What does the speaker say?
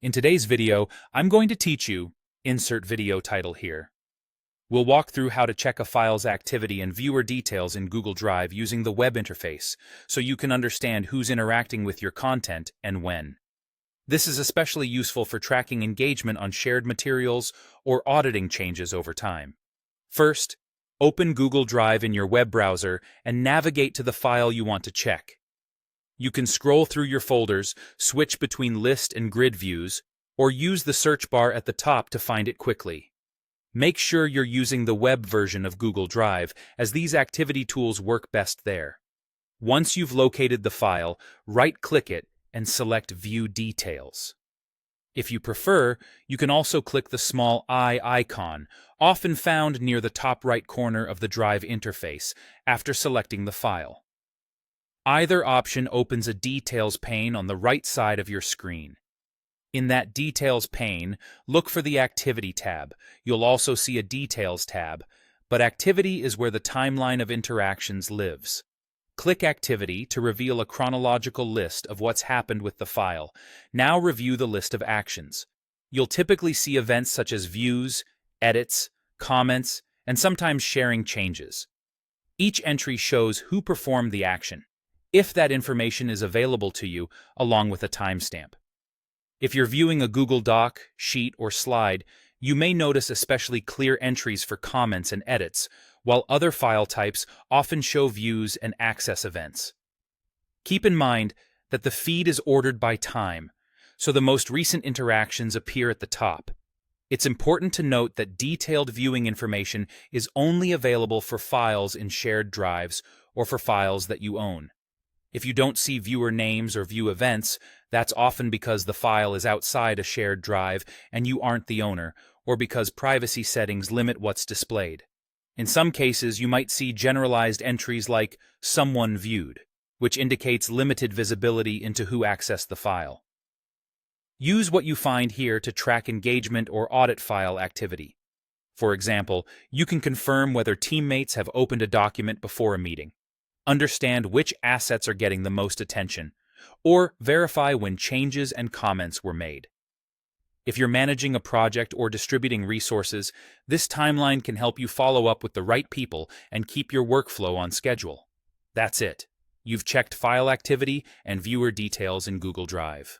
In today's video, I'm going to teach you, insert video title here. We'll walk through how to check a file's activity and viewer details in Google Drive using the web interface, so you can understand who's interacting with your content and when. This is especially useful for tracking engagement on shared materials or auditing changes over time. First, open Google Drive in your web browser and navigate to the file you want to check. You can scroll through your folders, switch between list and grid views, or use the search bar at the top to find it quickly. Make sure you're using the web version of Google Drive, as these activity tools work best there. Once you've located the file, right-click it and select View Details. If you prefer, you can also click the small eye icon, often found near the top right corner of the Drive interface, after selecting the file. Either option opens a Details pane on the right side of your screen. In that Details pane, look for the Activity tab. You'll also see a Details tab, but Activity is where the timeline of interactions lives. Click Activity to reveal a chronological list of what's happened with the file. Now review the list of actions. You'll typically see events such as views, edits, comments, and sometimes sharing changes. Each entry shows who performed the action, if that information is available to you, along with a timestamp. If you're viewing a Google Doc, sheet, or slide, you may notice especially clear entries for comments and edits, while other file types often show views and access events. Keep in mind that the feed is ordered by time, so the most recent interactions appear at the top. It's important to note that detailed viewing information is only available for files in shared drives or for files that you own. If you don't see viewer names or view events, that's often because the file is outside a shared drive and you aren't the owner, or because privacy settings limit what's displayed. In some cases, you might see generalized entries like "someone viewed," which indicates limited visibility into who accessed the file. Use what you find here to track engagement or audit file activity. For example, you can confirm whether teammates have opened a document before a meeting, understand which assets are getting the most attention, or verify when changes and comments were made. If you're managing a project or distributing resources, this timeline can help you follow up with the right people and keep your workflow on schedule. That's it. You've checked file activity and viewer details in Google Drive.